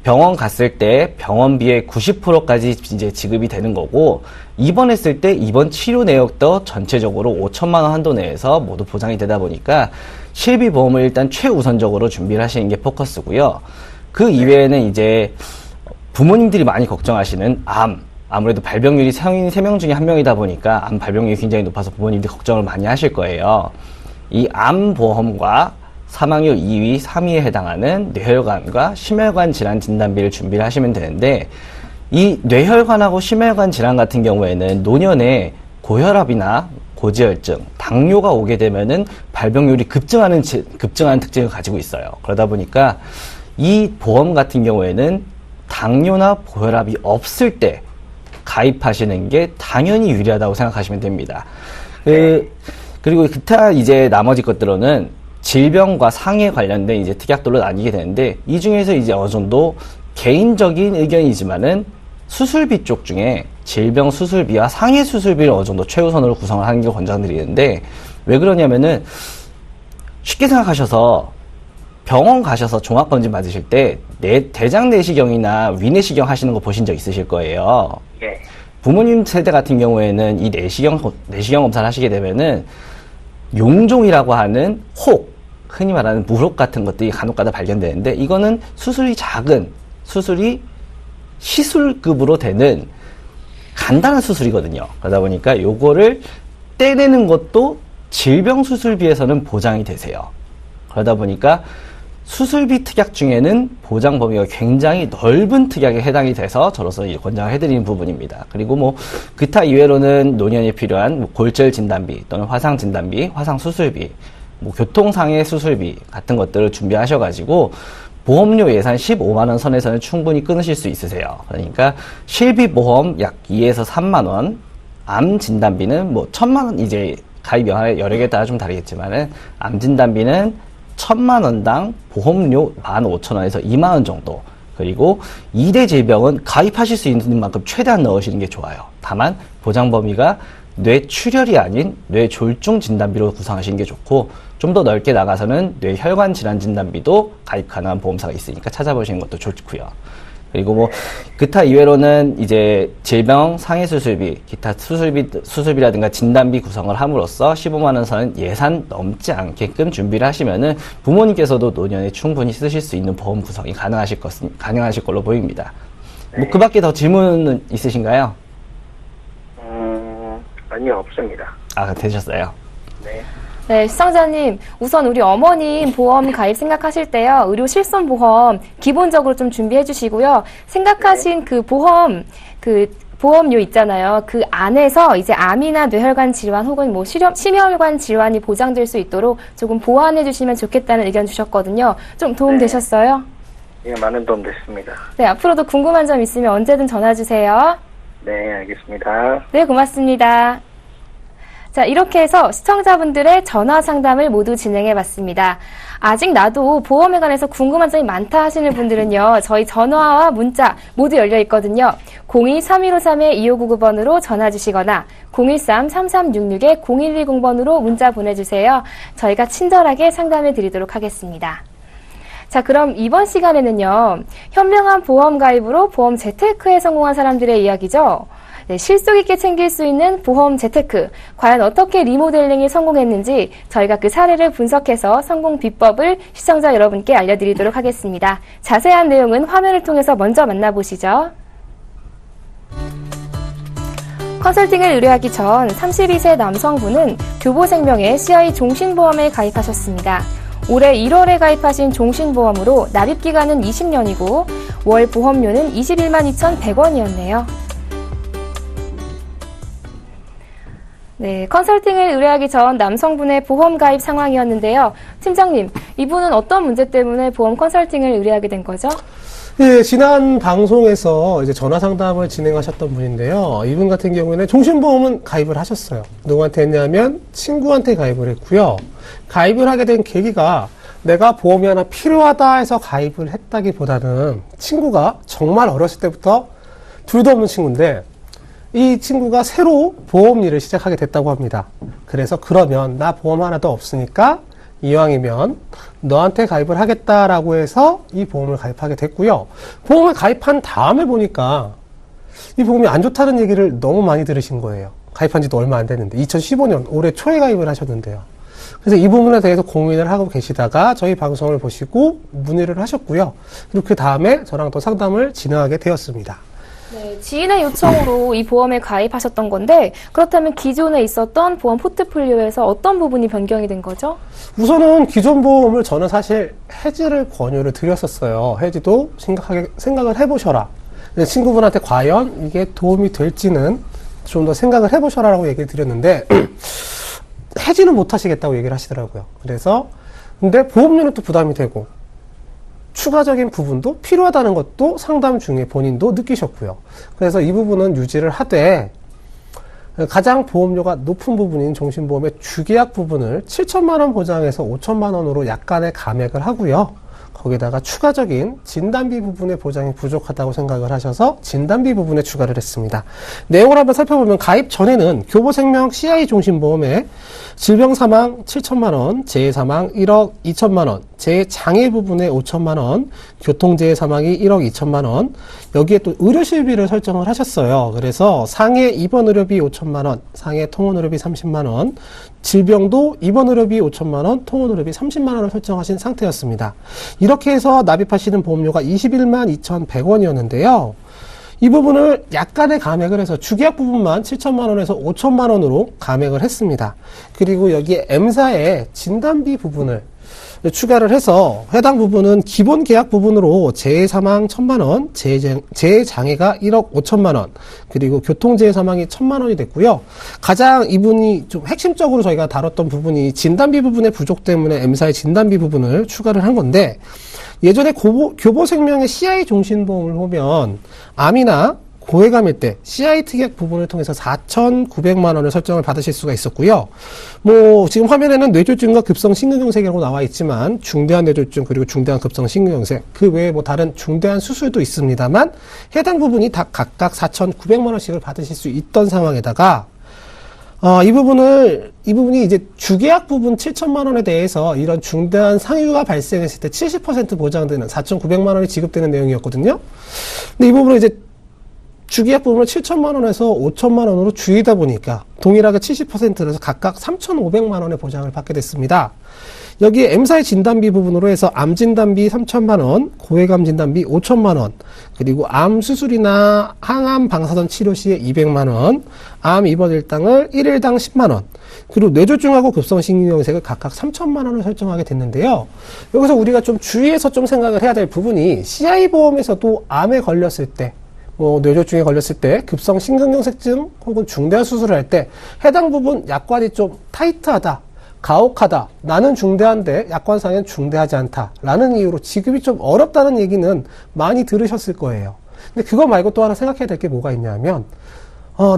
병원 갔을 때 병원비의 90%까지 이제 지급이 되는 거고, 입원했을 때 입원 치료 내역도 전체적으로 5천만 원 한도 내에서 모두 보장이 되다 보니까 실비보험을 일단 최우선적으로 준비를 하시는 게 포커스고요. 그 이외에는 이제 부모님들이 많이 걱정하시는 아무래도 발병률이 성인 3명 중에 1명이다 보니까 암 발병률이 굉장히 높아서 부모님들이 걱정을 많이 하실 거예요. 이 암보험과 사망률 2위, 3위에 해당하는 뇌혈관과 심혈관 질환 진단비를 준비를 하시면 되는데, 이 뇌혈관하고 심혈관 질환 같은 경우에는 노년에 고혈압이나 고지혈증, 당뇨가 오게 되면은 발병률이 급증하는 특징을 가지고 있어요. 그러다 보니까 이 보험 같은 경우에는 당뇨나 고혈압이 없을 때 가입하시는 게 당연히 유리하다고 생각하시면 됩니다. 그리고 기타 이제 나머지 것들로는 질병과 상해 관련된 이제 특약들로 나뉘게 되는데, 이 중에서 이제 어느 정도 개인적인 의견이지만은 수술비 쪽 중에 질병 수술비와 상해 수술비를 어느 정도 최우선으로 구성을 하는 게 권장드리는데, 왜 그러냐면은 쉽게 생각하셔서 병원 가셔서 종합검진 받으실 때 대장 내시경이나 위내시경 하시는 거 보신 적 있으실 거예요. 예. 부모님 세대 같은 경우에는 이 내시경 검사를 하시게 되면은 용종이라고 하는 흔히 말하는 무혹 같은 것들이 간혹가다 발견되는데, 이거는 수술이 작은, 수술이 시술급으로 되는 간단한 수술이거든요. 그러다 보니까 요거를 떼내는 것도 질병 수술비에서는 보장이 되세요. 그러다 보니까 수술비 특약 중에는 보장 범위가 굉장히 넓은 특약에 해당이 돼서 저로서 권장을 해드리는 부분입니다. 그리고 뭐 기타 이외로는 노년에 필요한 골절 진단비 또는 화상 진단비, 화상 수술비, 교통상해 수술비 같은 것들을 준비하셔가지고 보험료 예산 15만 원 선에서는 충분히 끊으실 수 있으세요. 그러니까 실비보험 약 2에서 3만 원, 암 진단비는 1,000만 원, 이제 가입 여러 개에 따라 좀 다르겠지만은 암 진단비는 1,000만 원당 보험료 15,000원에서 2만 원 정도. 그리고 2대 질병은 가입하실 수 있는 만큼 최대한 넣으시는 게 좋아요. 다만 보장 범위가 뇌출혈이 아닌 뇌졸중 진단비로 구성하시는 게 좋고, 좀 더 넓게 나가서는 뇌혈관 질환 진단비도 가입 가능한 보험사가 있으니까 찾아보시는 것도 좋고요. 그리고 기타 이외로는 이제 질병 상해 수술비, 기타 수술비라든가 진단비 구성을 함으로써 15만 원 선은 예산 넘지 않게끔 준비를 하시면은 부모님께서도 노년에 충분히 쓰실 수 있는 보험 구성이 가능하실 걸로 보입니다. 그 밖에 더 질문은 있으신가요? 아니요, 없습니다. 되셨어요? 네. 네, 시청자님, 우선 우리 어머님 보험 가입 생각하실 때요, 의료 실손보험 기본적으로 좀 준비해 주시고요. 생각하신 그 보험료 있잖아요. 그 안에서 이제 암이나 뇌혈관 질환 혹은 심혈관 질환이 보장될 수 있도록 조금 보완해 주시면 좋겠다는 의견 주셨거든요. 좀 도움 되셨어요? 예, 많은 도움 됐습니다. 네, 앞으로도 궁금한 점 있으면 언제든 전화 주세요. 네, 알겠습니다. 네, 고맙습니다. 자, 이렇게 해서 시청자분들의 전화 상담을 모두 진행해 봤습니다. 아직 나도 보험에 관해서 궁금한 점이 많다 하시는 분들은요, 저희 전화와 문자 모두 열려 있거든요. 02-3153-2599번으로 전화 주시거나 013-3366-0110번으로 문자 보내주세요. 저희가 친절하게 상담해 드리도록 하겠습니다. 자, 그럼 이번 시간에는요, 현명한 보험 가입으로 보험 재테크에 성공한 사람들의 이야기죠. 네, 실속 있게 챙길 수 있는 보험 재테크, 과연 어떻게 리모델링이 성공했는지 저희가 그 사례를 분석해서 성공 비법을 시청자 여러분께 알려드리도록 하겠습니다. 자세한 내용은 화면을 통해서 먼저 만나보시죠. 컨설팅을 의뢰하기 전 32세 남성분은 교보생명의 CI 종신보험에 가입하셨습니다. 올해 1월에 가입하신 종신보험으로 납입기간은 20년이고 월 보험료는 21만 2,100원이었네요. 네, 컨설팅을 의뢰하기 전 남성분의 보험 가입 상황이었는데요. 팀장님, 이분은 어떤 문제 때문에 보험 컨설팅을 의뢰하게 된 거죠? 예, 지난 방송에서 이제 전화 상담을 진행하셨던 분인데요. 이분 같은 경우에는 종신보험은 가입을 하셨어요. 누구한테 했냐면 친구한테 가입을 했고요. 가입을 하게 된 계기가 내가 보험이 하나 필요하다 해서 가입을 했다기보다는 친구가 정말 어렸을 때부터 둘도 없는 친구인데 이 친구가 새로 보험 일을 시작하게 됐다고 합니다. 그래서 그러면 나 보험 하나도 없으니까 이왕이면 너한테 가입을 하겠다라고 해서 이 보험을 가입하게 됐고요. 보험을 가입한 다음에 보니까 이 보험이 안 좋다는 얘기를 너무 많이 들으신 거예요. 가입한 지도 얼마 안 됐는데 2015년 올해 초에 가입을 하셨는데요. 그래서 이 부분에 대해서 고민을 하고 계시다가 저희 방송을 보시고 문의를 하셨고요. 그리고 그 다음에 저랑 또 상담을 진행하게 되었습니다. 네, 지인의 요청으로 이 보험에 가입하셨던 건데 그렇다면 기존에 있었던 보험 포트폴리오에서 어떤 부분이 변경이 된 거죠? 우선은 기존 보험을 저는 사실 해지를 권유를 드렸었어요. 해지도 심각하게 생각을 해보셔라. 친구분한테 과연 이게 도움이 될지는 좀 더 생각을 해보셔라라고 얘기를 드렸는데 해지는 못 하시겠다고 얘기를 하시더라고요. 그래서 근데 보험료는 또 부담이 되고 추가적인 부분도 필요하다는 것도 상담 중에 본인도 느끼셨고요. 그래서 이 부분은 유지를 하되 가장 보험료가 높은 부분인 종신보험의 주계약 부분을 7천만 원 보장해서 5천만 원으로 약간의 감액을 하고요. 거기다가 추가적인 진단비 부분의 보장이 부족하다고 생각을 하셔서 진단비 부분에 추가를 했습니다. 내용을 한번 살펴보면 가입 전에는 교보생명 CI 종신보험에 질병사망 7천만 원, 재해사망 1억 2천만 원, 재해장애 부분에 5천만 원, 교통재해 사망이 1억 2천만 원, 여기에 또 의료실비를 설정을 하셨어요. 그래서 상해 입원 의료비 5천만 원, 상해 통원 의료비 30만 원, 질병도 입원 의료비 5천만 원, 통원 의료비 30만 원을 설정하신 상태였습니다. 이렇게 해서 납입하시는 보험료가 21만 2,100원이었는데요. 이 부분을 약간의 감액을 해서 주계약 부분만 7천만 원에서 5천만 원으로 감액을 했습니다. 그리고 여기에 M사의 진단비 부분을 추가를 해서 해당 부분은 기본 계약 부분으로 재해사망 1,000만 원, 재해장애가 1억 5천만 원, 그리고 교통재해 사망이 1,000만 원이 됐고요. 가장 이분이 좀 핵심적으로 저희가 다뤘던 부분이 진단비 부분의 부족 때문에 M사의 진단비 부분을 추가를 한 건데 예전에 교보생명의 CI 종신보험을 보면 암이나 고해감일 때 CI 특약 부분을 통해서 4,900만 원을 설정을 받으실 수가 있었고요. 뭐 지금 화면에는 뇌졸중과 급성심근경색이라고 나와 있지만 중대한 뇌졸중 그리고 중대한 급성심근경색 그 외에 뭐 다른 중대한 수술도 있습니다만 해당 부분이 다 각각 4,900만 원씩을 받으실 수 있던 상황에다가 이 부분이 이제 주계약 부분 7천만 원에 대해서 이런 중대한 상유가 발생했을 때 70% 보장되는 4,900만 원이 지급되는 내용이었거든요. 근데 이 부분은 이제 주계약 부분을 7천만 원에서 5천만 원으로 줄이다 보니까 동일하게 70%에서 각각 3,500만 원의 보장을 받게 됐습니다. 여기에 M사의 진단비 부분으로 해서 암 진단비 3천만 원, 고해감 진단비 5천만 원, 그리고 암 수술이나 항암 방사선 치료 시에 200만 원, 암 입원 일당을 1일당 10만 원, 그리고 뇌졸중하고 급성심근경색을 각각 3천만 원을 설정하게 됐는데요. 여기서 우리가 좀 주의해서 좀 생각을 해야 될 부분이 CI 보험에서도 암에 걸렸을 때 뇌졸중에 걸렸을 때 급성심근경색증 혹은 중대한 수술을 할 때 해당 부분 약관이 좀 타이트하다, 가혹하다, 나는 중대한데 약관상엔 중대하지 않다 라는 이유로 지급이 좀 어렵다는 얘기는 많이 들으셨을 거예요. 근데 그거 말고 또 하나 생각해야 될 게 뭐가 있냐면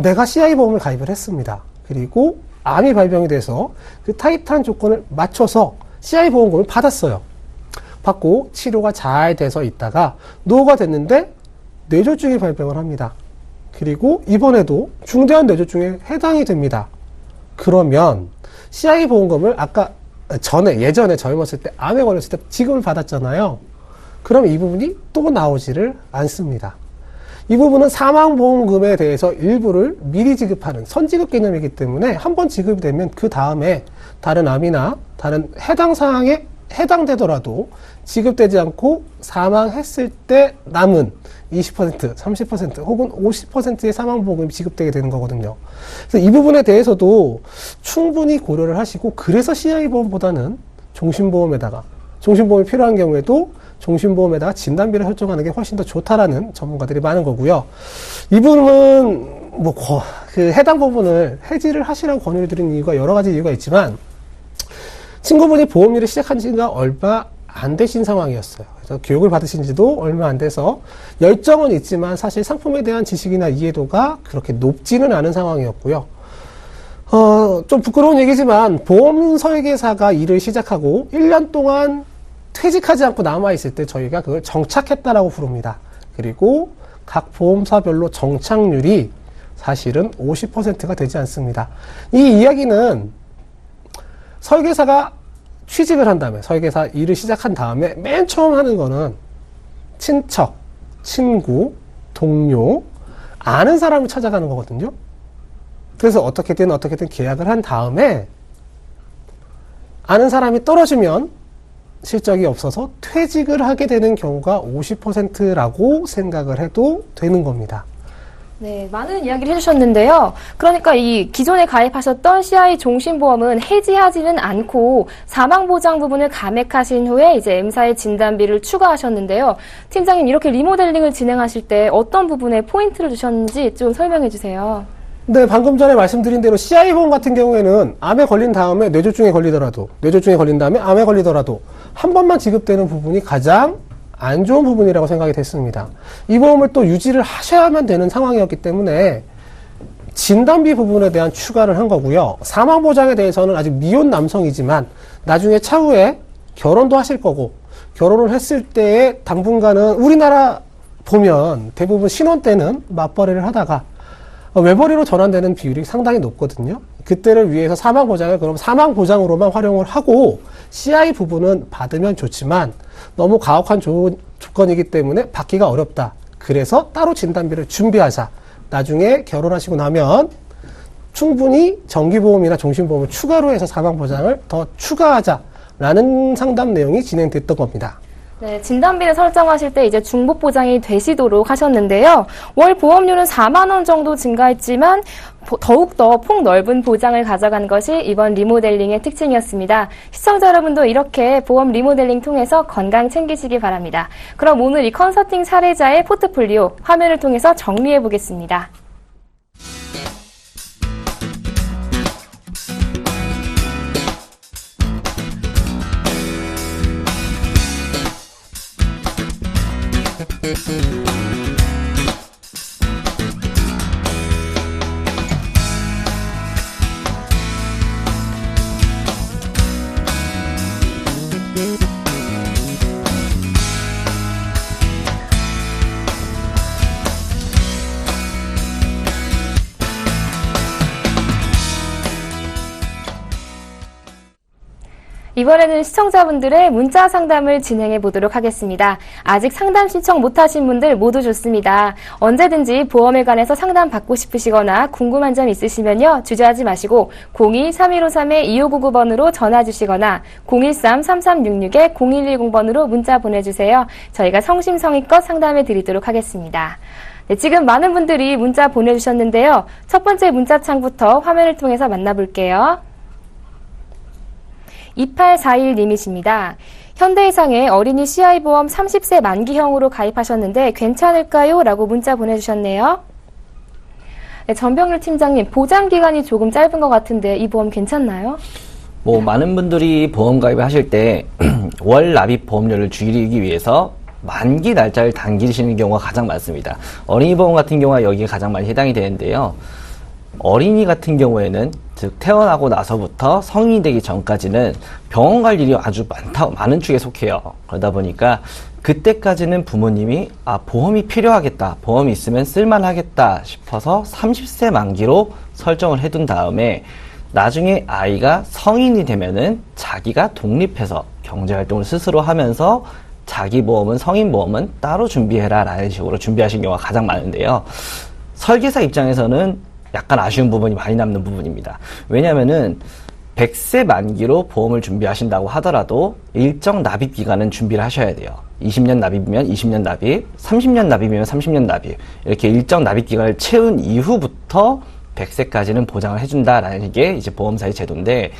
내가 CI 보험을 가입을 했습니다. 그리고 암이 발병이 돼서 그 타이트한 조건을 맞춰서 CI 보험금을 받았어요. 받고 치료가 잘 돼서 있다가 노후가 됐는데 뇌졸중이 발병을 합니다. 그리고 이번에도 중대한 뇌졸중에 해당이 됩니다. 그러면 CI 보험금을 예전에 젊었을 때 암에 걸렸을 때 지급을 받았잖아요. 그럼 이 부분이 또 나오지를 않습니다. 이 부분은 사망보험금에 대해서 일부를 미리 지급하는 선지급 개념이기 때문에 한번 지급이 되면 그 다음에 다른 암이나 다른 해당 사항에 해당되더라도 지급되지 않고 사망했을 때 남은 20%, 30% 혹은 50%의 사망보험금이 지급되게 되는 거거든요. 그래서 이 부분에 대해서도 충분히 고려를 하시고 그래서 CI보험보다는 종신보험이 필요한 경우에도 종신보험에다가 진단비를 설정하는 게 훨씬 더 좋다라는 전문가들이 많은 거고요. 이 부분은 해당 부분을 해지를 하시라고 권유를 드리는 이유가 여러 가지 이유가 있지만 친구분이 보험료를 시작한 지가 얼마 안 되신 상황이었어요. 그래서 교육을 받으신 지도 얼마 안 돼서 열정은 있지만 사실 상품에 대한 지식이나 이해도가 그렇게 높지는 않은 상황이었고요. 좀 부끄러운 얘기지만 보험 설계사가 일을 시작하고 1년 동안 퇴직하지 않고 남아있을 때 저희가 그걸 정착했다라고 부릅니다. 그리고 각 보험사별로 정착률이 사실은 50%가 되지 않습니다. 이 이야기는 설계사가 취직을 한 다음에 설계사 일을 시작한 다음에 맨 처음 하는 거는 친척, 친구, 동료, 아는 사람을 찾아가는 거거든요. 그래서 어떻게든 계약을 한 다음에 아는 사람이 떨어지면 실적이 없어서 퇴직을 하게 되는 경우가 50%라고 생각을 해도 되는 겁니다. 네, 많은 이야기를 해주셨는데요. 그러니까 이 기존에 가입하셨던 CI 종신보험은 해지하지는 않고 사망보장 부분을 감액하신 후에 이제 M사의 진단비를 추가하셨는데요. 팀장님, 이렇게 리모델링을 진행하실 때 어떤 부분에 포인트를 주셨는지 좀 설명해 주세요. 네, 방금 전에 말씀드린 대로 CI보험 같은 경우에는 암에 걸린 다음에 뇌졸중에 걸린 다음에 암에 걸리더라도 한 번만 지급되는 부분이 가장 안 좋은 부분이라고 생각이 됐습니다. 이 보험을 또 유지를 하셔야만 되는 상황이었기 때문에 진단비 부분에 대한 추가를 한 거고요. 사망보장에 대해서는 아직 미혼 남성이지만 나중에 차후에 결혼도 하실 거고 결혼을 했을 때에 당분간은 우리나라 보면 대부분 신혼 때는 맞벌이를 하다가 외벌이로 전환되는 비율이 상당히 높거든요. 그때를 위해서 사망보장을 그럼 사망보장으로만 활용을 하고 CI 부분은 받으면 좋지만 너무 가혹한 조건이기 때문에 받기가 어렵다. 그래서 따로 진단비를 준비하자. 나중에 결혼하시고 나면 충분히 정기보험이나 종신보험을 추가로 해서 사망보장을 더 추가하자라는 상담 내용이 진행됐던 겁니다. 네, 진단비를 설정하실 때 이제 중복 보장이 되시도록 하셨는데요. 월 보험료는 4만 원 정도 증가했지만 더욱더 폭넓은 보장을 가져간 것이 이번 리모델링의 특징이었습니다. 시청자 여러분도 이렇게 보험 리모델링 통해서 건강 챙기시기 바랍니다. 그럼 오늘 이 컨설팅 사례자의 포트폴리오 화면을 통해서 정리해 보겠습니다. 이번에는 시청자분들의 문자 상담을 진행해 보도록 하겠습니다. 아직 상담 신청 못하신 분들 모두 좋습니다. 언제든지 보험에 관해서 상담 받고 싶으시거나 궁금한 점 있으시면요. 주저하지 마시고 02-3153-2599번으로 전화 주시거나 013-3366-0110번으로 문자 보내주세요. 저희가 성심성의껏 상담해 드리도록 하겠습니다. 네, 지금 많은 분들이 문자 보내주셨는데요. 첫 번째 문자창부터 화면을 통해서 만나볼게요. 2841님이십니다. 현대해상에 어린이 CI보험 30세 만기형으로 가입하셨는데 괜찮을까요? 라고 문자 보내주셨네요. 네, 전병률 팀장님, 보장기간이 조금 짧은 것 같은데 이 보험 괜찮나요? 많은 분들이 보험 가입을 하실 때 월 납입 보험료를 줄이기 위해서 만기 날짜를 당기시는 경우가 가장 많습니다. 어린이 보험 같은 경우가 여기에 가장 많이 해당이 되는데요. 어린이 같은 경우에는 즉 태어나고 나서부터 성인이 되기 전까지는 병원 갈 일이 아주 많은 축에 속해요. 그러다 보니까 그때까지는 부모님이 보험이 필요하겠다, 보험이 있으면 쓸만하겠다 싶어서 30세 만기로 설정을 해둔 다음에 나중에 아이가 성인이 되면은 자기가 독립해서 경제활동을 스스로 하면서 자기 보험은 성인 보험은 따로 준비해라 라는 식으로 준비하신 경우가 가장 많은데요. 설계사 입장에서는 약간 아쉬운 부분이 많이 남는 부분입니다. 왜냐면은 100세 만기로 보험을 준비하신다고 하더라도 일정 납입 기간은 준비를 하셔야 돼요. 20년 납입이면 20년 납입, 30년 납입이면 30년 납입. 이렇게 일정 납입 기간을 채운 이후부터 100세까지는 보장을 해준다라는 게 이제 보험사의 제도인데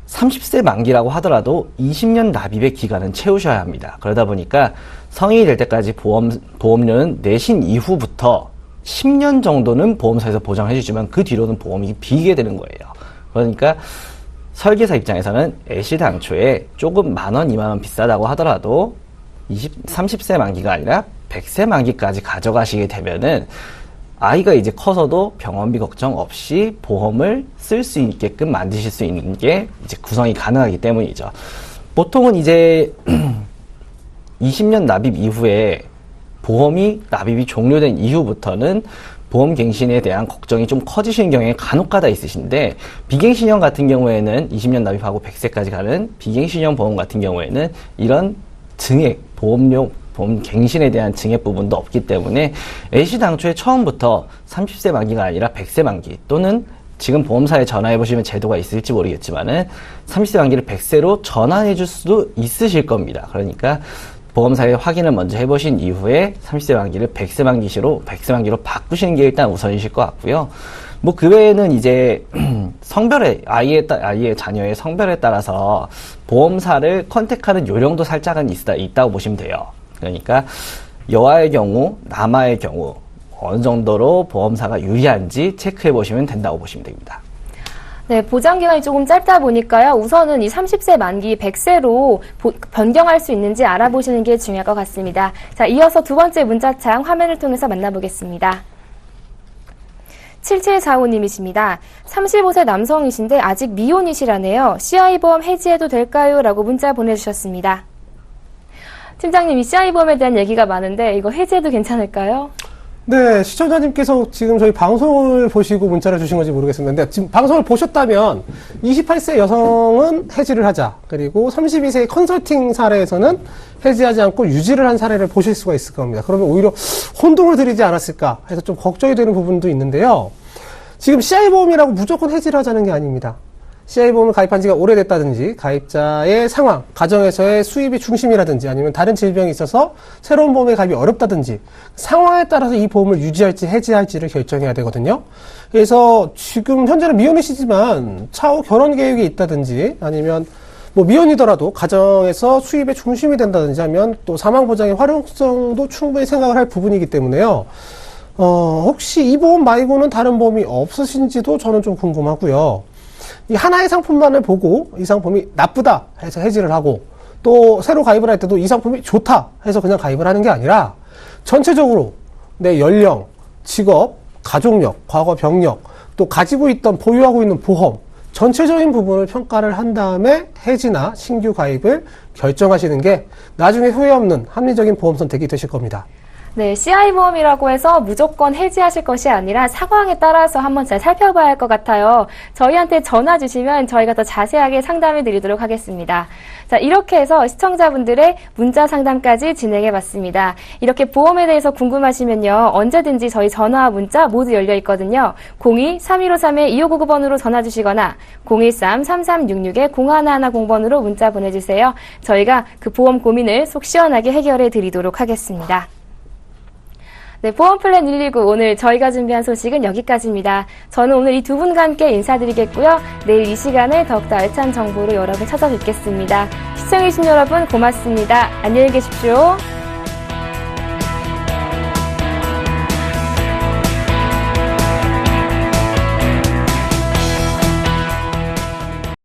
30세 만기라고 하더라도 20년 납입의 기간은 채우셔야 합니다. 그러다 보니까 성인이 될 때까지 보험료는 내신 이후부터 10년 정도는 보험사에서 보장해 주지만 그 뒤로는 보험이 비게 되는 거예요. 그러니까 설계사 입장에서는 애시당초에 조금 10,000원, 20,000원 비싸다고 하더라도 30세 만기가 아니라 100세 만기까지 가져가시게 되면은 아이가 이제 커서도 병원비 걱정 없이 보험을 쓸 수 있게끔 만드실 수 있는 게 이제 구성이 가능하기 때문이죠. 보통은 이제 20년 납입 이후에 보험이 납입이 종료된 이후부터는 보험 갱신에 대한 걱정이 좀 커지시는 경우에 간혹가다 있으신데, 비갱신형 같은 경우에는 20년 납입하고 100세까지 가는 비갱신형 보험 같은 경우에는 이런 증액, 보험 갱신에 대한 증액 부분도 없기 때문에 애시당초에 처음부터 30세 만기가 아니라 100세 만기, 또는 지금 보험사에 전화해 보시면 제도가 있을지 모르겠지만은 30세 만기를 100세로 전환해 줄 수도 있으실 겁니다. 그러니까 보험사에 확인을 먼저 해보신 이후에 30세 만기를 100세 만기로 바꾸시는 게 일단 우선이실 것 같고요. 뭐 그 외에는 이제 아이의 자녀의 성별에 따라서 보험사를 컨택하는 요령도 살짝은 있다고 보시면 돼요. 그러니까 여아의 경우, 남아의 경우 어느 정도로 보험사가 유리한지 체크해 보시면 된다고 보시면 됩니다. 네, 보장 기간이 조금 짧다 보니까요. 우선은 이 30세 만기 100세로 변경할 수 있는지 알아보시는 게 중요할 것 같습니다. 자, 이어서 두 번째 문자창 화면을 통해서 만나보겠습니다. 7745님이십니다. 35세 남성이신데 아직 미혼이시라네요. CI보험 해지해도 될까요? 라고 문자 보내주셨습니다. 팀장님, 이 CI보험에 대한 얘기가 많은데 이거 해지해도 괜찮을까요? 네, 시청자님께서 지금 저희 방송을 보시고 문자를 주신 건지 모르겠습니다. 근데 지금 방송을 보셨다면 28세 여성은 해지를 하자, 그리고 32세 컨설팅 사례에서는 해지하지 않고 유지를 한 사례를 보실 수가 있을 겁니다. 그러면 오히려 혼동을 드리지 않았을까 해서 좀 걱정이 되는 부분도 있는데요. 지금 CI보험이라고 무조건 해지를 하자는 게 아닙니다. CI보험을 가입한 지가 오래됐다든지, 가입자의 상황, 가정에서의 수입이 중심이라든지, 아니면 다른 질병이 있어서 새로운 보험에 가입이 어렵다든지, 상황에 따라서 이 보험을 유지할지 해지할지를 결정해야 되거든요. 그래서 지금 현재는 미혼이시지만 차후 결혼 계획이 있다든지, 아니면 뭐 미혼이더라도 가정에서 수입의 중심이 된다든지 하면 또 사망보장의 활용성도 충분히 생각을 할 부분이기 때문에요. 혹시 이 보험 말고는 다른 보험이 없으신지도 저는 좀 궁금하고요. 이 하나의 상품만을 보고 이 상품이 나쁘다 해서 해지를 하고, 또 새로 가입을 할 때도 이 상품이 좋다 해서 그냥 가입을 하는 게 아니라 전체적으로 내 연령, 직업, 가족력, 과거 병력, 또 가지고 있던 보유하고 있는 보험 전체적인 부분을 평가를 한 다음에 해지나 신규 가입을 결정하시는 게 나중에 후회 없는 합리적인 보험 선택이 되실 겁니다. 네, CI보험이라고 해서 무조건 해지하실 것이 아니라 상황에 따라서 한번 잘 살펴봐야 할 것 같아요. 저희한테 전화 주시면 저희가 더 자세하게 상담해 드리도록 하겠습니다. 자, 이렇게 해서 시청자분들의 문자 상담까지 진행해 봤습니다. 이렇게 보험에 대해서 궁금하시면요, 언제든지 저희 전화와 문자 모두 열려 있거든요. 02-3153-2599번으로 전화 주시거나 013-3366-0110번으로 문자 보내주세요. 저희가 그 보험 고민을 속 시원하게 해결해 드리도록 하겠습니다. 네, 보험플랜 119 오늘 저희가 준비한 소식은 여기까지입니다. 저는 오늘 이 두 분과 함께 인사드리겠고요. 내일 이 시간에 더욱더 알찬 정보로 여러분 찾아뵙겠습니다. 시청해주신 여러분 고맙습니다. 안녕히 계십시오.